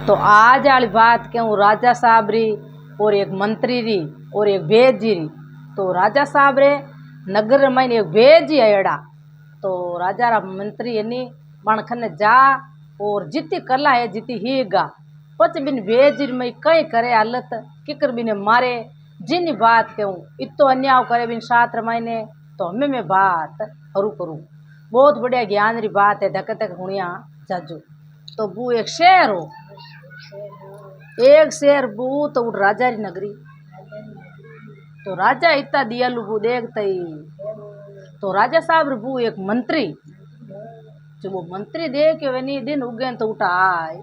तो आज वाली बात कहूँ राजा साहब री और एक मंत्री री और एक भेद जी री। तो राजा साहब रे नगर में एक भेद जी अड़ा। तो राजा रा मंत्री यानी बणखने जा और जितनी कला है जितनी ही गा पच बिन भेद जी में कई करे हालत किकर बिने मारे जिन बात कहूँ इतो अन्याय करे बिन सात महीने। तो हमें मैं बात हरू करूँ बहुत बढ़िया ज्ञान री बात है धक तक हुणिया जाजू। तो बू एक शहर हो एक शेर बू तो उठ राजा री नगरी। तो राजा इतना दियालु बू देखते ही तो राजा साहब बू एक मंत्री जो वो मंत्री देख के वे दिन उगे तो उठा आए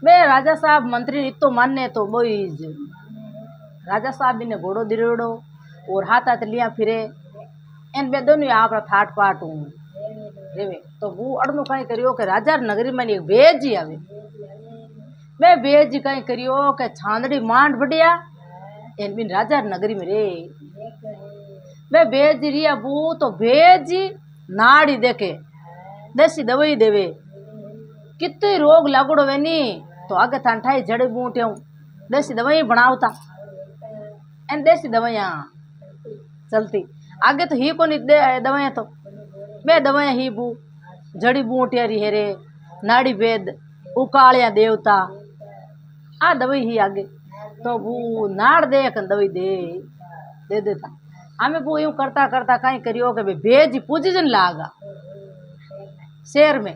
बे राजा साहब मंत्री इतो माने तो बोईज राजा साहब ने घोड़ो दिरोड़ो और हाथ हाथ लिया फिरे एन बे दोनों आप थाट पाट हूँ रेवे। तो वो अड़नो कहीं करियो कि राजा नगरी में एक बेज जी आवे बे बेज जी कहीं करियो कि छांदड़ी मांड बढ़िया एन बिन राजा नगरी में रे बे बेज जी रिया बू। तो बेज जी नाड़ी देखे देसी दवाई देवे कितने रोग लागुड़ो वे नी तो आगे थान ठाई जड़ी बूटियों देसी दवाई बनावता एन देसी दवाइयाँ चलती आगे तो ही को नहीं दवाइयाँ तो बे दवाइयाँ ही बू जड़ी बूटिया री हेरे नाड़ी वेद उकालिया देवता आ दवाई ही आगे। तो वो नाड़ दे दवाई दे देता हमें वो यूं करता करता कहीं करियो कि भेज पूजन लागा शेर में।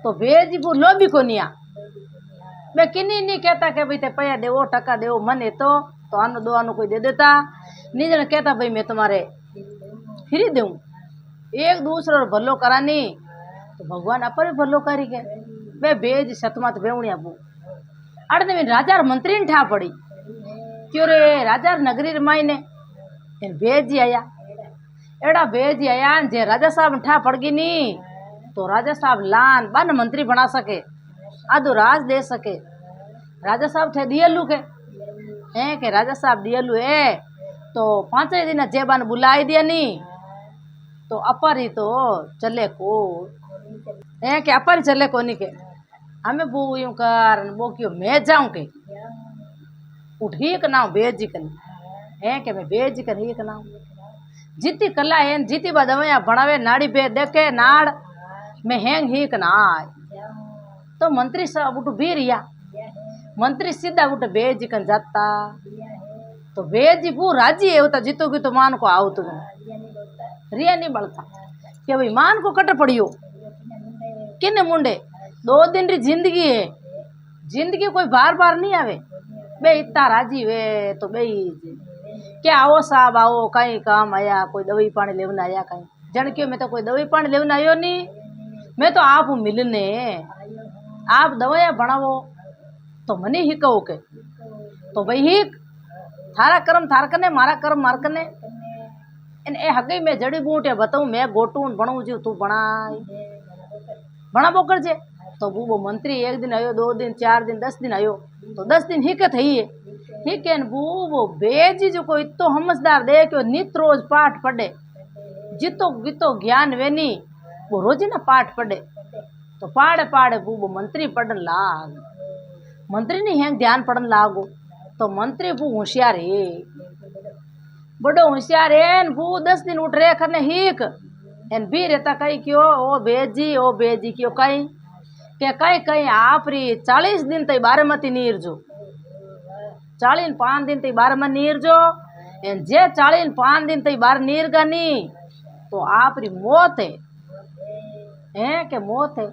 तो भेज वो लोभी को निया मैं किन्नी नहीं कहता कि भाई ते पैया देवो टका देवो मन है तो आनो दो आनो कोई दे देता निजन कहता भाई मैं तुम्हारे फ्री दूँ एक दूसरे और भलो करानी। तो भगवान अपर भलो करी के वे भेज सतमत बेवणिया बू अड़ने में राजा मंत्री ने ठा पड़ी क्यों रे राजा नगरी मायने भेज जी आया एड़ा भेज जी आया जे राजा साहब ठा पड़ गई नी तो राजा साहब लान बन मंत्री बना सके आधो राज दे सके। राजा साहब थे दियलू के हैं कि राजा साहब दियलू है तो 5 दिन जेबान बुलाई दिया नी तो अपर ही तो चले को है कि अपर चले को नहीं के हमें वो यूं कर वो क्यों मैं जाऊं के उठी के नाम भेज जी कन है कि मैं भेज जी कन ही के नाम जीती कला है जीती बदवया बनावे नाड़ी पे देखे नाड़ में हैंग ही के ना तो मंत्री साहब उठ भी रिया मंत्री सीधा उठ भेज जी कन जाता। तो भेज जी वो राजी है तो जीतो की तो मान को आओ तुम रिया नहीं बढ़ता कि भाई मान को कट पड़ियो किन्ने मुंडे 2 दिन री जिंदगी है जिंदगी कोई बार बार नहीं आवे बे इतना राजी वे तो बे क्या आओ साहब आओ कहीं काम आया कोई दवाई पानी लेवन आया कहीं जन क्यों मैं तो कोई दवाई पानी लेवन आयो नहीं मैं तो आप मिलने आप दवाइयाँ बनावो तो मनी ही कहो के तो भाई ही थारा कर्म थार कने मारा कर्म मार कने इन ए हगई में जड़ी बूटियां बताऊं मैं गोटून बनाऊं जी तू बना बोकर जे। तो वो मंत्री 1 दिन आयो 2 दिन 4 दिन 10 दिन आयो तो 10 दिन ही के थई है ही के वो बेजी जो को इतो समझदार दे के नित रोज पाठ पढ़े जितो गीतो ज्ञान वेनी वो रोज ना पाठ पढ़े। तो पाड़े वो मंत्री पढ़न लाग मंत्री नहीं है ध्यान पढ़न लागो। तो मंत्री वो होशियार है बड़ो होशियार है वो 10 दिन उठ रहे करने हीक एन भी रहता कहीं क्यों ओ बेजी क्यों कहीं के कहीं कहीं आप री 40 दिन तई बारमती नीर जो 45 दिन तई बारह नीर जो एन जे 45 दिन तई बार नीर का नी तो आप री मौत है के मौत है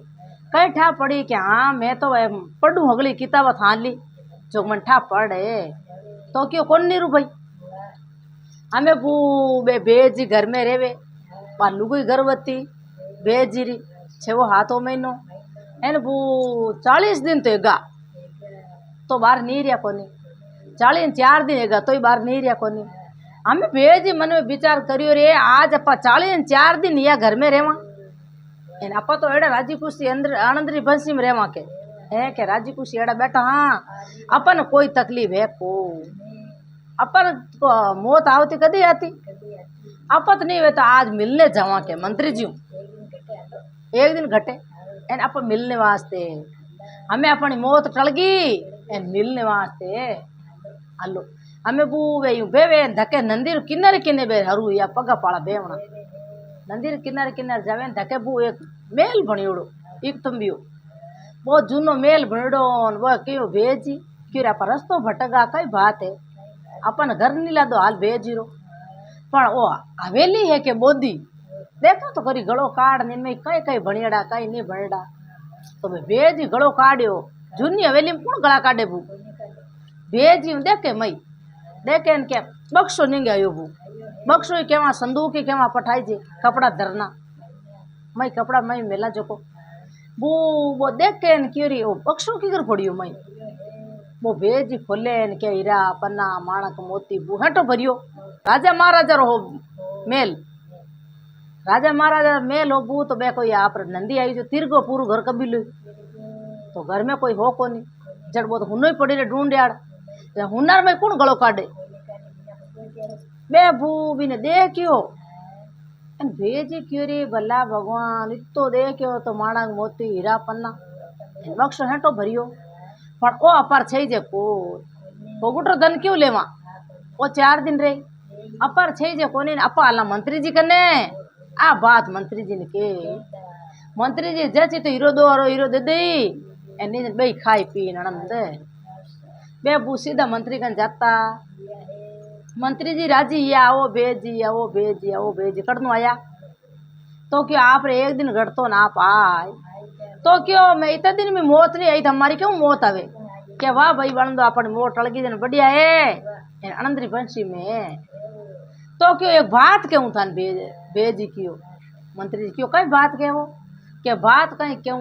कहीं ठा पड़ी कि हाँ मैं तो पढ़ू अगली किताब थान ली जो मन ठा पढ़े तो क्यों कौन नीरू भाई हमें वो बेजी घर में रेवे पालू कोई गर्भवती बेजीरी 6 हाथों महीनो एन वो 40 दिन तो एगा तो बाहर नहीं रिया कोनी 4 दिन एगा तो बाहर नहीं रिया कोनी। हमें बेजी मन में विचार करियो रे आज अपा 4 दिन या घर में रेवा एन अपा तो एड़ा राजी खुशी अंदर आनंद री बंसी में रेवा के है कि राजी खुशी एड़ा बैठा हाँ अपन कोई तकलीफ है को अपन को मौत आवती कदी आती आपत नहीं हुए तो आज मिलने जावा के मंत्री जी 1 दिन घटे एन आप मिलने वास्ते हमें अपनी मौत टल गई ए मिलने वास्ते हलो हमें बू वे बेवे धके नंदीर किन्नर किन्ने बे हरू या पगा पाला बेवणा नंदीर किन्नर किन्नर जावे धके बू एक मेल बणियोड़ो एक तंबियो बहुत जूनो मेल बणियोड़ो वो क्यों भेजी क्यों पर रस्तो भटका कई बात है अपन घर नहीं ला दो हाल भेजीरो पण ओ हवेली है के बोदी देखो तो करी गलो काढ़ ने में कई कई भणियड़ा कई नहीं भणियड़ा तो मैं भेजी गलो काढ़ियो जूनी हवेली में कौन गला काढ़े बू भेजी देखे मई देखे के बक्सो नहीं गयो बू बक्सो ही केवा संदूक ही केवा पठाई जे कपड़ा धरना मई कपड़ा मई मेला जोको बू वो देखे न क्योरी वो बक्सो की कर पड़ियो मई वो भेजी खोले न के हीरा पन्ना माणक मोती बू हटो भरियो राजा महाराजा रो मेल राजा महाराजा मेल हो बू तो बे कोई आप नंदी आई जो तिरगो पूरू घर कबीलो तो घर में कोई हो को नहीं जड़ वो तो हुनो ही पड़ी रे ढूंढियाड़ हुनर में कौन गलो काढ़े बे बू भी ने देखियो भेजी क्यों रे भला भगवान इतो देखियो तो माणक मोती हीरा पन्ना बक्सो हेटो भरियो पण ओ अपार छई जे को गुटरो धन क्यों लेवा ओ 4 दिन रे अपार छई जे कोनी अपा आला मंत्री जी कने आ बात मंत्री जी ने के मंत्री जी जची तो हीरो दो और हीरो दे दे एनी बे खाई पी ननंद बे बू सीधा मंत्री कन जाता मंत्री जी राजी ये आओ भेजी कड़नो आया तो क्यों आप रे एक दिन घटतो ना आप आए तो क्यों मैं इतने दिन में मौत नहीं आई तो हमारी क्यों मौत आवे क्या वाह भाई बन दो अपन मोट टल गई बढ़िया है अनंतरी बंशी में तो क्यों एक बात क्यों था भेजी क्यों मंत्री जी क्यों कई बात के वो क्या बात कहीं क्यों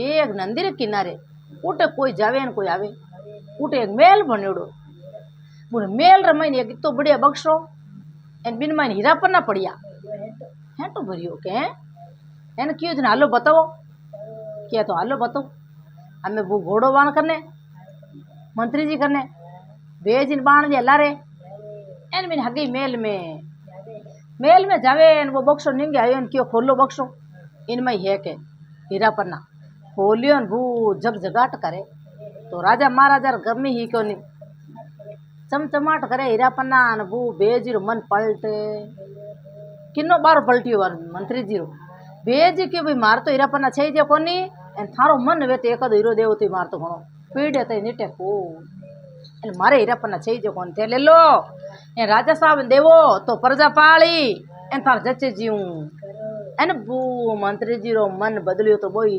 एक नंदी किनारे उठे कोई जावे न कोई आवे उठे एक मेल बनेड़ो बोले मेल रमाई एक तो बढ़िया बक्सो एन बिन माइन हीरा पर ना पड़िया है तो भरियो के एन क्यों दिन हालो बताओ क्या तो हालो बताओ हमें वो घोड़ो बाण करने मंत्री जी करने भेजिन बाण जे लारे एन बिन हगी मेल में जावे एन वो बक्सो निंगे आयो एन क्यों खोलो बक्सो इनमें है के हीरा पन्ना खोलियो न भू जगजगाट करे तो राजा महाराजा घर में ही क्यों नहीं चमचमाट करे हीरा पन्ना न भू भेजी रो मन पलटे किन्नो बार पलटियो वार मंत्री जी रो भेजी के भाई मार तो हीरा पन्ना छई जे कोनी एन थारो मन वे तो एकद हीरो देव तो मार तो घणो पीड़े तो नीटे को एन मारे हीरा पन्ना छई जे कोन थे ले लो ए राजा साहब देवो तो प्रजा पाली एन थार जचे जीऊ एन भू मंत्री जी रो मन बदलियो तो बोई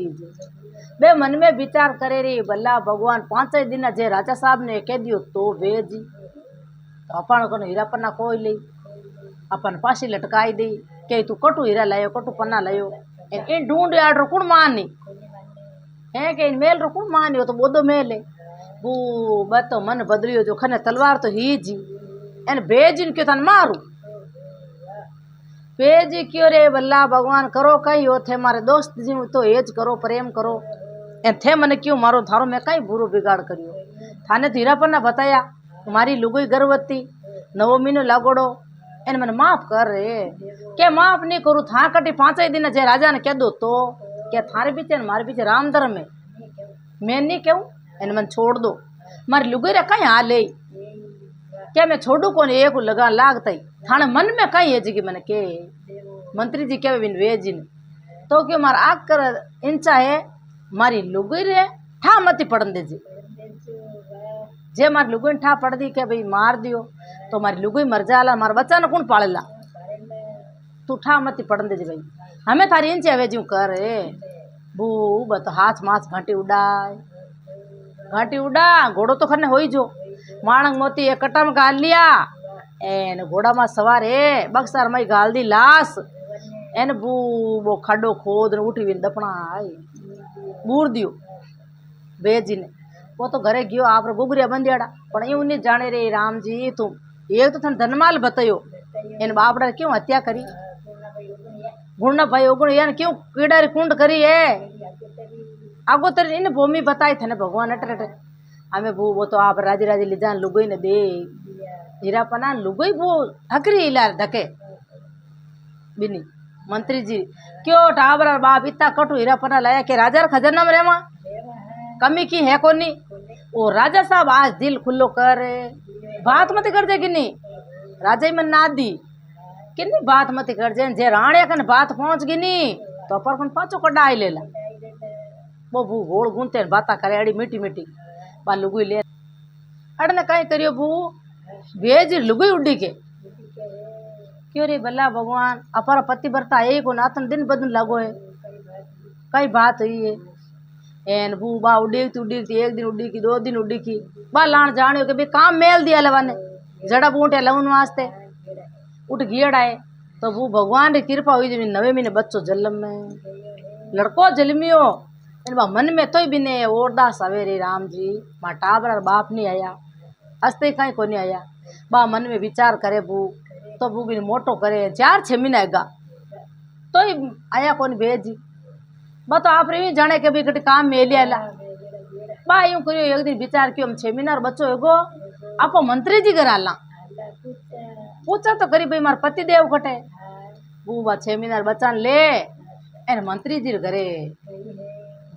बे मन में विचार करे रे भला भगवान 5 दिन जे राजा साहब ने कह दियो तो भेजी तो अपन को हीरा पन्ना कोई ले अपन पासी लटकाई दी के तू कटू हीरा लायो कटू पन्ना लायो इन ढूंढ आडर कुण मानी है के इन मेल रो कुण मानियो तो बोदो मेल है बू बतो मन बदलियो जो खने तलवार तो ही जी एन भेजिन के तन मारू भेजी क्यों रे भला भगवान करो कई हो थे मारे दोस्त जी तो हेज करो प्रेम करो ए थे मने क्यों मारो थारो मैं कई बुरो बिगाड़ करियो थाने तो हीरा पन्ना बताया तुम्हारी लुगई गर्भवती 9 महीनो लागोड़ो एन मन माफ कर रे के माफ नहीं करू था कटी 5 दिन जे राजा ने कह दो तो क्या थारे पीछे मारे पीछे राम धर्म है मैं नहीं कहूँ एन मन छोड़ दो मारी लुगई रे कहीं हाल ले क्या मैं छोड़ू कौन एक लगा लागता ही थाने मन में कहीं है जी मैंने के मंत्री जी क्या बिन वेजिन तो क्यों मार आग कर इंचा है मारी लुगई रे ठा मती पड़न दे जी जे मारी लुगई ठा पड़ दी के भाई मार दियो तो मारी लुगई मर जाला मार बच्चा ने कौन पालेला तू ठा मती पड़न दे जी भाई हमें थारी इंचे वे जू कर बू बत हाथ माथ घाटी उड़ा घोड़ो तो खने हो जो माणक मोती एक कटा में गाल लिया एन घोड़ा में सवार है बक्सर में गाल दी लाश एन बू वो खड्डो खोद ने उठी विन दपना आई बूर दियो बेजी ने वो तो घरे गयो आप गुगरिया बंदियाड़ा पण यूं नहीं जाने रे राम जी तुम एक तो थन धनमाल बतायो इन बापड़ा क्यों हत्या करी गुण भाई उगुण यान क्यों कीड़ा री कुंड करी है आगो तेरे इन भूमि बताई थे भगवान अटर अटर हमें वो तो आप राजी राजी ले जान लुगई ने दे हीरा पना लुगई वो हकरी इलार धके बिनी मंत्री जी क्यों टाबर बाप इतना कटु हीरा पना लाया के राजा खजाना में रेवा कमी की है कोनी। ओ राजा साहब आज दिल खुल्लो कर, बात मत कर दे किन्नी, राजा ही मन ना दी किन्नी बात मत कर जे, जे राणे कन बात पहुंच गई नी तो पर कन पाछो कड़ा आई लेला। वो बू गोल गुनते बाता करे अड़ी मीठी मीठी बा लुगुई ले अड़ने कई करियो बू भेज लुगुई उड़ी के क्यों रे भला भगवान अपर पति बरता एक को नातन दिन बदन लगो है कई बात हुई है। एन बू बा उड़ी एक दिन उड़ी की 2 दिन उड़ी की बा लाण जानियो के भी काम मेल दिया लवाने जड़ा बूटे लवन वास्ते उठ गियड़ा है। तो वो भगवान री कृपा हुई जब 9 महीने बच्चों जन्म में लड़को जन्मियो इन बा मन में तो ही भी ने ओरदा सवेरे राम जी मा टाबर और बाप नहीं आया हस्ते कहीं को नहीं आया। बा मन में विचार करे बू तो बू भी मोटो करे 4-6 महीना आएगा तो ही आया कौन भेजी बा तो आप रे जाने के भी कट काम में लिया ला। बा यूं करियो एक दिन विचार कियो हम 6 महीना बच्चो एगो आपो मंत्री जी घर आला पूछा तो करी भाई मार पति देव कटे बू बा 6 महीना बच्चा ले एन मंत्री जी घरे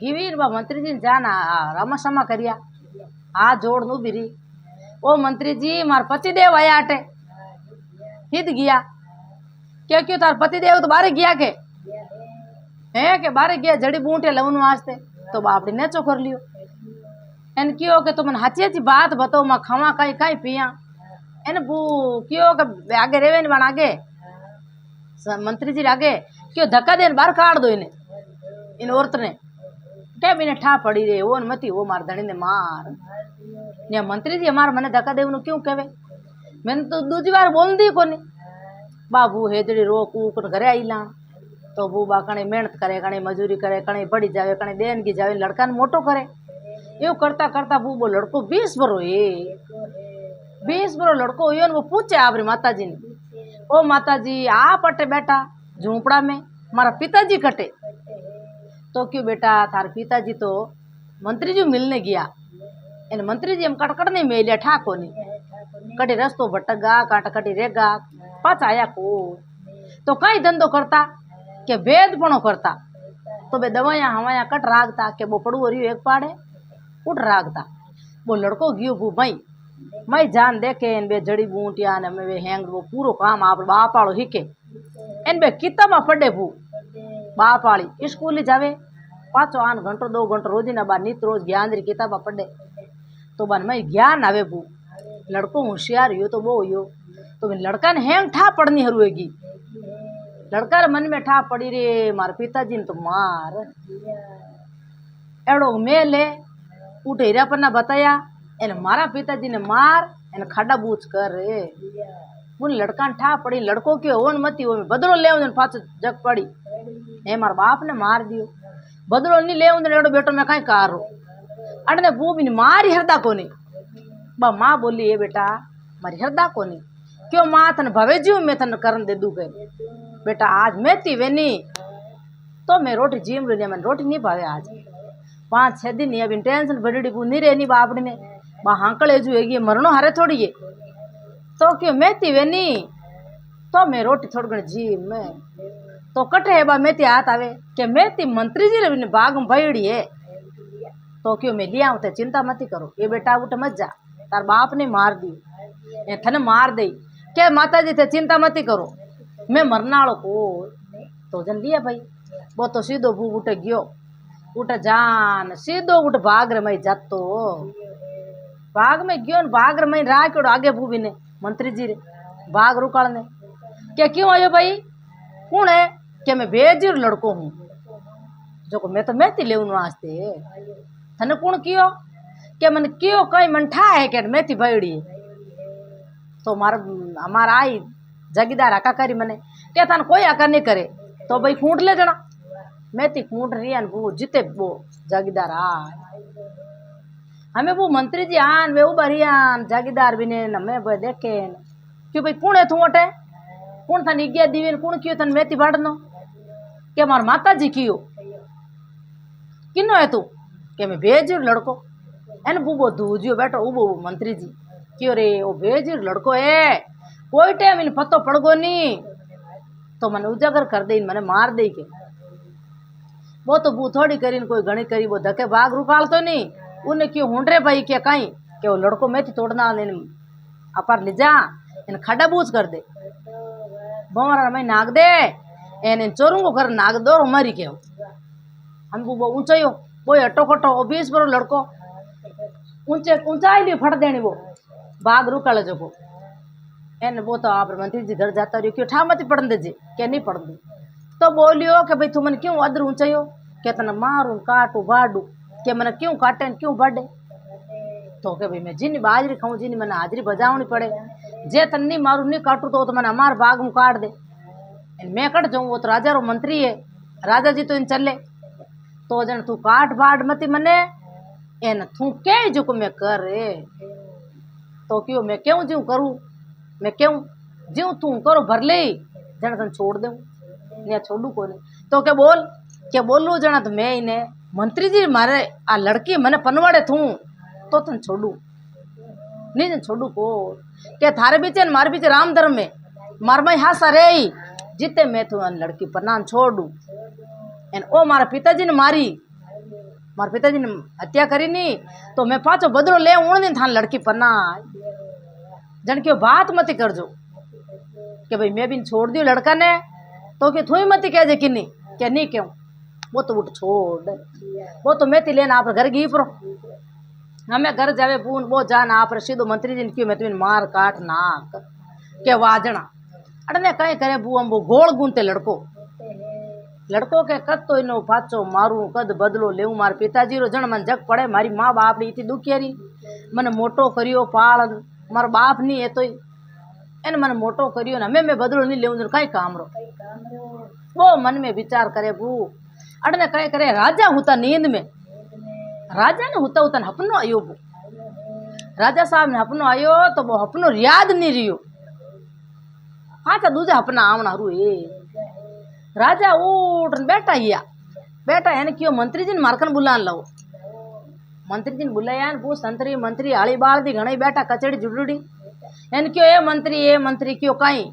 गिवीर बा मंत्री जी जाना रमा शमा करिया हाथ जोड़ नू बिरी ओ मंत्री जी मार पति देव आया अटे हित गया क्यों क्यों तार पति देव तो बाहर गया के है के बाहर गया जड़ी बूटे लवन वास्ते तो बापड़ी नेचो कर लियो एन क्यों के तुम हाची हाची बात बताओ मैं खावा कहीं कहीं पिया एन बू क्यों के आगे रेवे बन आगे मंत्री जी आगे क्यों धक्का देन बाहर काट दो इन्हें इन औरत ने क्या बिने ठा पड़ी रे वो मती वो मार धनी ने मार ने मंत्री जी हमार मने धक्का देव क्यों कहे मैंने तो दूसरी बार बोल दी कोनी बाबू हेजड़ी रो कूक घरे आई ला तो बू बा कणे मेहनत करे कणे मजूरी करे कणे बड़ी जावे कणे देनगी जावे लड़का ने मोटो करे यो करता करता बू वो लड़को 20 बरो है 20 बरो लड़को हुई वो पूछे आपरी माता जी ने ओ माता जी आप अटे बेटा झूपड़ा में मारा पिताजी कटे तो क्यों बेटा थार पिताजी तो मंत्री जी मिलने गया इन मंत्री जी हम कटकट नहीं मिले ठा को नहीं कटी रस्तो भटका काट कटी रेगा पाच आया को तो कई धंधो करता के भेदपणो करता तो बे दवाया हवाया कट रागता के वो पड़ू रही एक पाड़े उठ रागता वो लड़को गयो भू मई मई जान देखे इन बे जड़ी बूटिया ने वे हैंग वो पूरो काम आप बाप वालो हिके इन बे किताबा पढ़े भू बाप वाली स्कूल जावे 5 घंटो 2 घंटो रोजी ना बा नित रोज ज्ञान री किताबा पढ़े तो बन मई ज्ञान आवे भू लड़को होशियार हो तो वो हो तो लड़का ने हैंग ठा पड़नी हरुएगी लड़का रे मन में ठा पड़ी रे मार पिताजी ने तो मार एड़ो मेले उठे हीरा पर ना बताया इन मारा पिताजी ने मार इन खाडा बूझ कर रे उन लड़का ने ठा पड़ी लड़को के ओन मती वो बदलो ले पाछ जग पड़ी ए मार बाप ने मार दियो बदलो नहीं ले एड़ो बेटो मैं कहीं कारो अड़ने बूबी ने मारी हरदा कोनी बा माँ बोली ए बेटा मारी हरदा कोनी क्यों माँ तन भवे जीव मैं तन करन दे दू के बेटा आज मैं ती वेनी तो मैं रोटी जीम रही मैंने रोटी नहीं भावे आज 5-6 दिन अब टेंशन बड़ी बू नहीं रहनी बापड़ी ने बा हांकल एजू है मरणो हारे थोड़ी है तो क्यों मैं ती वेनी तो मैं रोटी थोड़ी घनी जीम में तो कटे है बा मैं ती हाथ आवे कि मैं ती मंत्री जी रे बाग में भयड़ी है तो क्यों मैं लिया तो चिंता मत करो ये बेटा उठ मत जा तार बाप ने मार दी थने मार दई क्या माता जी थे चिंता मत करो मैं मरनाड़ो को तो जन लिया भाई वो तो सीधो भू उठ गयो उठ जान सीधो उठ भाग रे मई जातो भाग में गयो भाग रे मई राह के आगे भू भी ने मंत्री जी रे भाग रुकाल ने क्या क्यों आयो भाई कौन है क्या मैं बेजीर लड़को हूँ जो मैं तो मैं ती ले वास्ते थने कौन कियो क्या मन कियो कई मन ठा है क्या मैं ती भयड़ी तो हमारा आई जगीदार आका करी मने क्या थान कोई आका नहीं करे तो भाई खूंट ले जाना मैं ती खूंट रही वो जीते वो जगीदार हमें वो मंत्री जी आन वे उबरियान जगीदार भी ने मैं देखे क्यों भाई कौन है तू अटे कौन था निज्ञा दीवेन कौन क्यों थन मैं ती बढ़नो क्या मार माता जी कियो किनो है तू क्या मैं भेज लड़को एन बुबो दूजियो बैठो उबो मंत्री जी क्यों रे वो भेज लड़को है कोई टाइम इन पत्तो पड़गो नहीं तो मन उजागर कर दे मने मार दे के वो तो बू थोड़ी करी कोई घणी करी वो धके भाग रुकाल तो नहीं उन्हें क्यों हुंडरे भाई क्या कहीं कि वो लड़को मैं थी तोड़ना लेने अपार ले जा इन खड्डा बूझ कर दे बोरा मैं नाग दे इन चोरूंगो कर नाग दो हमारी के हमको वो ऊंचाई हो वो अटो कटो 20 बरो लड़को ऊंचे ऊंचाई लिए फट देनी वो भाग रुकाल जो को एन वो तो आप मंत्री जी घर जाता रही क्यों ठा मत पढ़न दे जी क्या नहीं पढ़ दी तो बोलियो कि भाई तू मन क्यों अदर ऊंचाई हो क्या तना मारू काटू बाडू के मन क्यों काटे क्यों बाडे तो के भाई मैं जिन बाजरी खाऊं जिन मैंने हाजरी बजावनी पड़े जे तन नहीं मारू नहीं काटू तो मैंने हमार बाग में काट दे मैं कट जाऊँ वो तो राजा रो मंत्री है राजा जी तो इन चले तो जन तू काट बाड मती मने एन तू के जो को मैं कर रे तो क्यों मैं क्यों जीव करूँ मैं क्यों जीव तू करो भर ले जन तन छोड़ दे या छोड़ू को नहीं तो क्या बोलू जना तो मैं इन्हें मंत्री जी मारे आ लड़की मैंने पनवाड़े थू तो तन छोड़ू नहीं जन छोड़ू को क्या थारे बीचे मारे बीचे राम धर्म में मार मई हासा रे जीते मैं तू लड़की पन्ना छोड़ू एन ओ मारा पिताजी ने मारी मारे पिताजी ने हत्या करी नहीं तो मैं पाछो बदलो ले उन दिन थान लड़की पन्ना जन क्यों बात मत करजो कि भाई मैं भी छोड़ दियो लड़का ने तो कि थोड़ी मत कह जे कि नहीं क्या नहीं क्यों वो तो उठ छोड़ वो तो मैं लेना आप घर गई पर हमें घर जावे बून वो जाना आप सीधो मंत्री जी ने क्यों मैं तुम्हें मार काट नाक के वाजना अड़ने कहीं करे बू हम वो गोल गुनते लड़को के कद तो इनो पाचो मारू कद बदलो लेऊ मार पिताजी रो जन मन जग पड़े मारी माँ बाप री इतनी दुखियारी मन मोटो करियो पाल मार बाप नहीं है तो एन मन मोटो करियो ने हमें मैं बदलो नहीं लेऊ कई काम रो वो मन में विचार करे बू अड़ने कहीं करे राजा होता नींद में राजा ने होता होता हपनो आयो बू राजा साहब ने हपनो आयो तो वो हपनो याद नहीं रियो पाचा दूजा हपना आवना रू राजा उठ बैठा है क्यों मंत्री जी ने मारकन बुलान लो मंत्री जी ने बुलाया वो संतरी मंत्री आली बाल दी घणी बैठा कचड़ी जुड़ड़ी एन क्यों ए मंत्री क्यों कहीं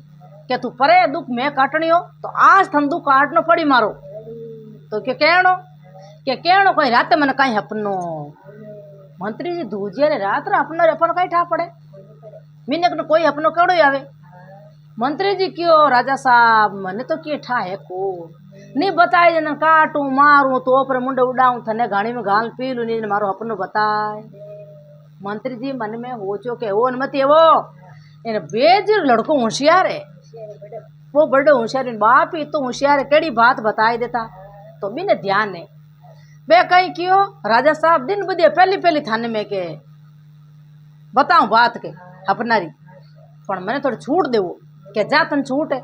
क्या तू परे दुख मैं काटनी हो तो आज थन दुख काटनो पड़ी मारो तो क्या कहनो कहीं रात मन कहीं अपनो मंत्री जी दूजिया रे रात रे अपनो अपन कहीं ठा पड़े मीनक ने कोई अपनो कड़ो आवे मंत्री जी क्यों राजा साहब मने तो क्या ठा है को नहीं बताए जन काटू मारू तो ऊपर मुंडे उड़ाऊं थने गाड़ी में गाल पी लू नहीं मारो अपनो बताए मंत्री जी मन में हो चो के वो मत वो इन बेज लड़को होशियार है वो बड़े होशियार बाप ही तो होशियार है केड़ी बात बताई देता तो बिने ध्यान है वे कहीं क्यों राजा साहब दिन बदिया पहली थाने में के बताऊं बात के अपनारी पर मैंने थोड़ी छूट देवो क्या जा तन छूट है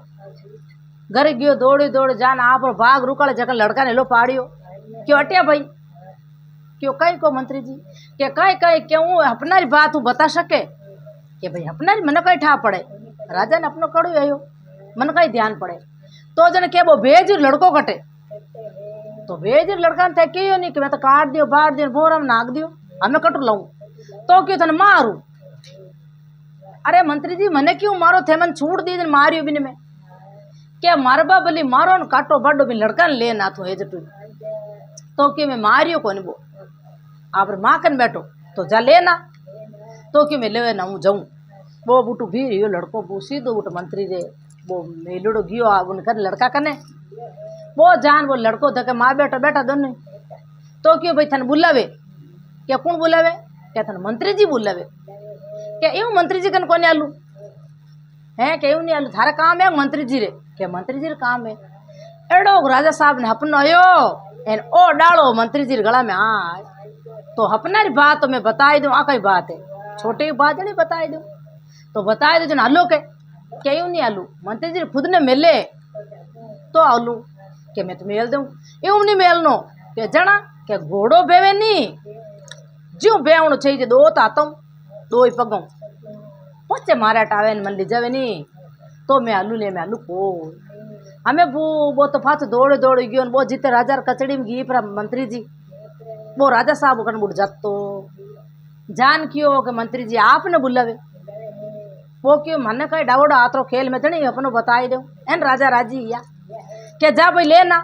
घर गयो दौड़ी जाना आप बाग रुकल जगह लड़का ने लो पाड़ियो क्यों अटिया भाई क्यों कहीं को मंत्री जी क्या कहीं क्यों अपनारी बात बता सके कि भाई अपनारी मन कहीं ठा पड़े राजा ने अपनो कड़ो आयो मन कहीं ध्यान पड़े तो जन क्या वो बेज लड़को कटे तो बेज लड़का ने क्यों नहीं कि मैं तो काट दियो बाढ़ दियो बोरा में नाक दियो हमें कटू लाऊं तो क्यों तने मारू अरे मंत्री जी मने क्यों मारो थे मन छूट दी मारियो बिन में क्या मारबा बली मारो न काटो बाडो बिन लड़का ने ले ना तो हेजटू तो कि मैं मारियो कौन वो आप माँ कन बैठो तो जा लेना तो कि मैं ले ना हूँ जाऊँ वो बूटू भी रियो लड़को बू सीधो बूट मंत्री रे वो मेलुड़ो गियो उनकर लड़का कने वो जान वो लड़को धके माँ बैठा दोनों तो क्यों भाई थन बुलावे क्या कौन बुलावे क्या थन मंत्री जी बुलावे क्या यूं मंत्री जी कन कोने आलू है क्या यूं नहीं आलू थारा काम है मंत्री जी रे क्या मंत्री जी रे काम है एडो राजा साहब ने अपनो आयो एन ओ डालो मंत्री जी रे गला में आए तो अपना री बात तो मैं बताई दूं आ कई बात है छोटी बात नहीं बताई दूं तो बताए दो जन आलू के क्या यूं नहीं आलू मंत्री जी खुद ने मिले तो आलू क्या मैं तो मेल दूं यूं नहीं मेलनो क्या जना क्या घोड़ो बेवे नहीं ज्यों बेवणो चाहिए दो तातों दो ही पगों पचे मारा टावे मन ले जावे नहीं तो मैं आलू को हमें वो तो फाच दौड़े गयो वो जीते राजा कचड़ी में गई पर मंत्री जी वो राजा साहब कन बुढ़ जातो जान क्यों कि मंत्री जी आपने बुलावे वो क्यों मन कहीं डावड़ो आतरो खेल में थी अपनो बताई दो एन राजा राजी या क्या जा भाई लेना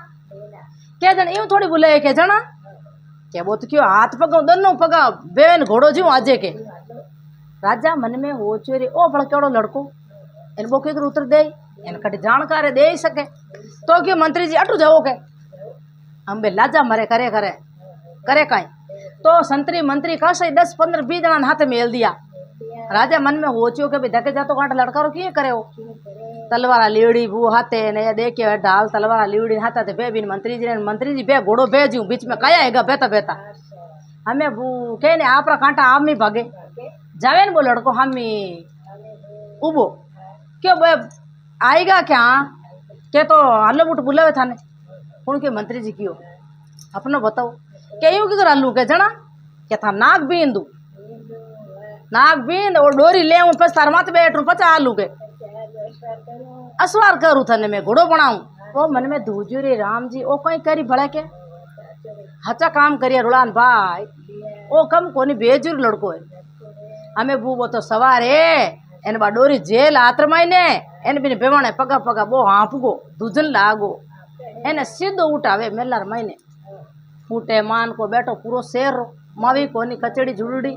क्या जन यूं थोड़ी बोले के जना क्या वो तो क्यों हाथ पगा दोनों पगा बेन घोड़ो जीव आजे के राजा मन में वो चोरी ओ भला केड़ो लड़को इन बो के उतर दे इन कट जानकारी दे ही सके तो क्यों मंत्री जी अटू जाओ के हम बे लाजा मरे करे करे करे काई तो संतरी मंत्री का सही 10-15-20 जना हाथ मेल दिया राजा मन में हो चो के भाई धके जातो कांट लड़का रो किए करे हो तलवारा लीवड़ी बू हाथे ने या देखे ढाल तलवारा लीवड़ी हाथा ते बे बिन मंत्री जी बे घोड़ो भेजू बीच में काया हैगा बेता बेता हमें बू के ने आपरा कांटा आम ही भागे जावे न वो लड़को हम ही उबो क्यों बे आएगा क्या के तो हल्लो बुट बुलावे थाने उनके मंत्री जी क्यों अपनो बताओ क्या यूं किधर आलू के जना क्या था नाक बींद और डोरी ले पस तार मत बैठू पचा आलू के असवार करूँ थने मैं घोड़ो बनाऊं वो मन में धूजू रे राम जी ओ कहीं करी भला के हचा काम करिए रुड़ान भाई ओ कम कोनी बेजूर लड़को है हमें बू वो तो सवार है एन बा डोरी जेल आत्र मायने एन बिन बेवाने पगा पगा बो हाँपगो दूजन लागो एने सीधो उठावे मेलार मायने फूटे मान को बैठो पूरो शेर मावी कोनी कचड़ी झुलड़ी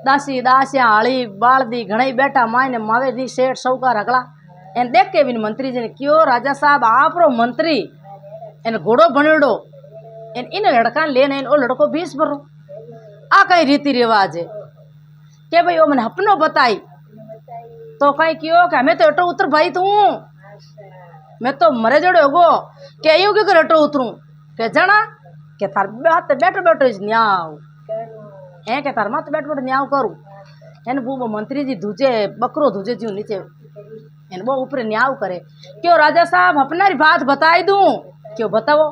दासी दासिया हली बालदी घणी बैठा मायने मावे दी सेठ सौका रगड़ा एन देख के बिन मंत्री जी ने क्यों राजा साहब आप रो मंत्री एन घोड़ो बनेड़ो इन लड़का लेने ओ लड़को 20 भरो आ कई रीति रिवाज है के भाई वो मैंने अपनो बताई तो कहीं क्यों कि हमें तो एटो उतर भाई तू मैं तो मरे जड़े होगो के यूं क्यों कर एटो उतरू के जना के थार बात बैठो बैठो न्याव है के तार मत बैठ बैठ न्याव करूँ एन वो मंत्री जी धुजे बकरो धुजे जी नीचे एन वो ऊपर न्याव करे क्यों राजा साहब अपना बात बताई दूं क्यों बताओ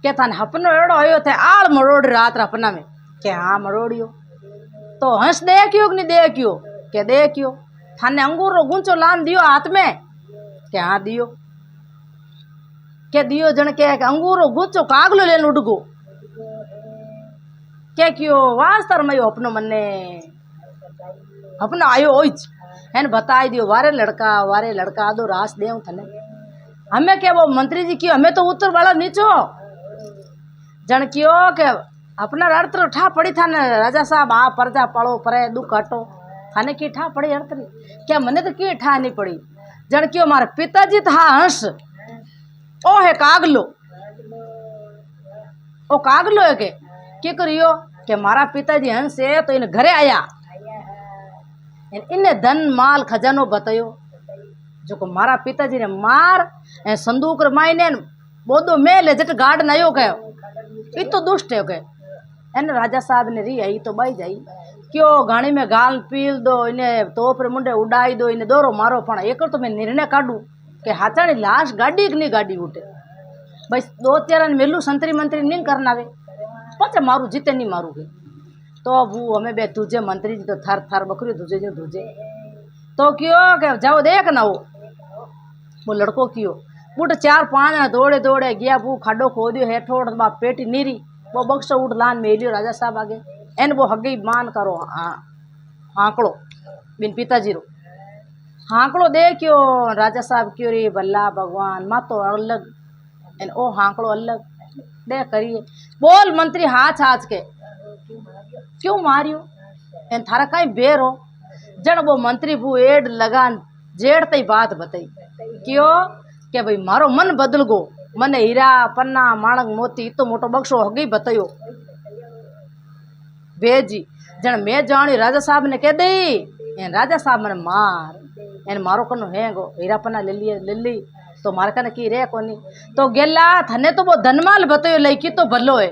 के थान अपनो एड़ो आयो थे आल मरोड़ रात अपना में के हाँ मरोड़ियो तो हंस दे क्यों नहीं दे क्यों के दे क्यों थाने अंगूर रो गुंचो लान दियो हाथ में के हाँ दियो के दियो जन के अंगूर रो गुंचो कागलो लेन उड़गो क्या क्यों वास्तर में अपनो मन्ने अपना आयो ओइच हैन बताई दियो वारे लड़का आदो रास देव थने हमें क्या वो मंत्री जी क्यों हमें तो उत्तर वाला नीचो जन क्यों के अपना अर्थ ठा पड़ी था न राजा साहब आ प्रजा पड़ो परे दुख हटो थाने की ठा पड़ी अर्थ क्या मने तो की ठा नहीं पड़ी जन क्यों मारे पिताजी था हंस ओ है कागलो ओ कागलो है के करियो के मारा पिताजी हंस है तो इन घरे आया इन्हें धन माल खजानो बतायो जो को मारा पिताजी ने मार संदूक मायने बोदो मेल जट गार्डन आयो कहो इत तो दुष्ट है एन राजा साहब ने री आई तो बाई जाई क्यों गाड़ी में गाल पील दो इन्हें तोपर मुंडे उड़ाई दो इन्हें दोरो मारो पण एक तो मैं निर्णय काढू के हाथानी लाश गाड़ी की नहीं गाड़ी उठे भाई 2-4 मेलू संतरी मंत्री नहीं करना वे पचे मारू जीते नहीं मारूगे तो वो हमें बे तुझे मंत्री जी तो थर थर बकरी तुझे जो तुझे तो क्यों के जाओ देख ना वो लड़को क्यों बूट 4-5 दौड़े दौड़े गया वो खाडो खोदियो हेठोड़ बाप पेटी नीरी वो बक्सो उठ लान मेलियो राजा साहब आगे एन वो हगी मान करो हाँकड़ो बिन पिताजी रो हाँकड़ो दे क्यों राजा साहब क्यों रे भल्ला भगवान मा तो अलग एन ओ हाँकड़ो अलग दे करिए बोल मंत्री हाथ हाथ के क्यों मारियो एन थारा कहीं बेर हो जन वो मंत्री वो एड लगान जेड़ तई बात बताई क्यों के भाई मारो मन बदल गो मने हीरा पन्ना माणक मोती इतो मोटो बक्सो हगी बतायो बेजी जन मैं जानी राजा साहब ने कह दई एन राजा साहब मने मार एन मारो कनो है गो हीरा पन्ना ले ली तो मारे कने की रे कोनी तो गेला थने तो वो धनमाल बतायो लई की तो भलो है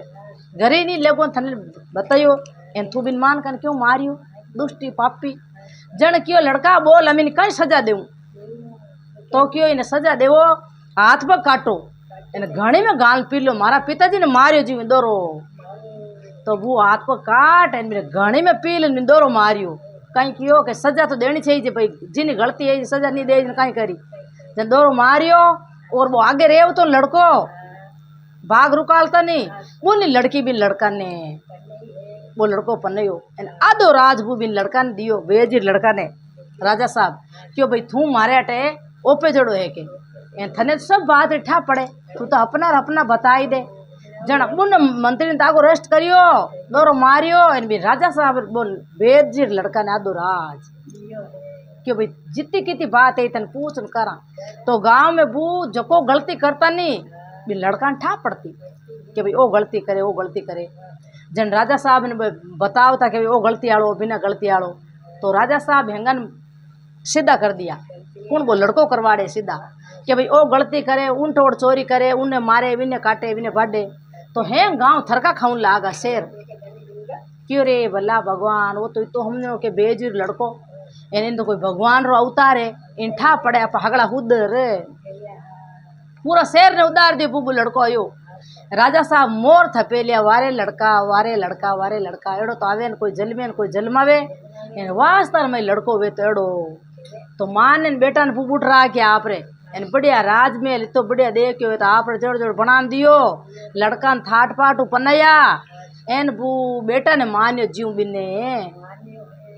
घरे नहीं लेगो थने बतायो एन तू बिन मान कन क्यों मारियो दुष्टी पापी जन क्यों लड़का बोल अमीन कई सजा देऊं तो क्यों इन्हें सजा देवो हाथ पर काटो इन घणी में गाल पी लो मारा पिताजी ने मारियो जी दोरो तो वो हाथ को काट इन मेरे घणी में पी लो दोरो मारियो कहीं क्यों के सजा तो देनी चाहिए भाई जिन गलती है सजा नहीं दे कहीं करी जन दोरो मारियो और वो आगे रेव तो लड़को भाग रुकालता नहीं बोली लड़की भी लड़का ने वो लड़को पन्नो आधो राज वो भी लड़का ने दियो बेजी लड़का ने राजा साहब क्यों भाई थू मारे अटे ओपे जड़ो है के थने सब बात इठा पड़े तू तो अपना बताई दे। जण उन मंत्री ने ताको रेस्ट करियो, दौरो मारियो, इन भी राजा साहब बोल वेद जी लड़का ने आदो राज क्यों भाई जितनी कितनी बात है तन पूछ करा। तो गांव में बू जको गलती करता नहीं भी लड़का ने ठा पड़ती कि भाई ओ गलती करे वो गलती करे। जन राजा साहब ने बताओ था कि भाई ओ गलती आड़ो बिना गलती आड़ो। तो राजा साहब हेंगन सीधा कर दिया। कौन वो लड़को करवाड़े सीधा कि भाई ओ गलती करे उन तोड़ चोरी करे उन्हें मारे विने काटे विने बाडे। तो है गांव थरका खाऊं लागा शेर क्यों रे भला भगवान वो तो हमने के बेजूर लड़को एने तो कोई भगवान रो अवतार है इन ठा पड़े आप हगड़ा उधर पूरा शेर ने उतार दियो बुबू लड़को आयो। राजा साहब मोर थपे लिया वारे लड़का वारे लड़का वारे लड़का एड़ो तो आवे न कोई जलमे न कोई जलमावे इन वास्तार में लड़को वे तो एड़ो। तो मां ने बेटा ने बुबूट रहा कि आप रे एन बढ़िया राजमहल तो बढ़िया देखियो तो आप जोड़ जोड़ बना दियो लड़का ने थाट पाट पनया एन बू बेटा ने मान्यो जीव बिने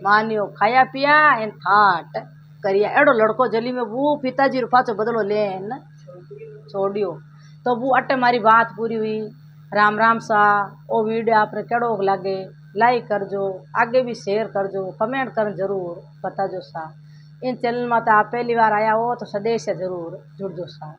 मान्यो खाया पिया एन थाट करिया एड़ो लड़को जली में वो पिताजी रो पाछो बदलो लेन छोड़ियो। तो वो अटे मारी बात पूरी हुई। राम राम सा ओ वीडियो आपने केड़ो लगे लाइक करजो आगे भी शेयर करजो कमेंट कर जरूर बताजो सा। इन चैनल में तो आप पहली बार आया हो तो सदैव से जरूर जुड़जो सा।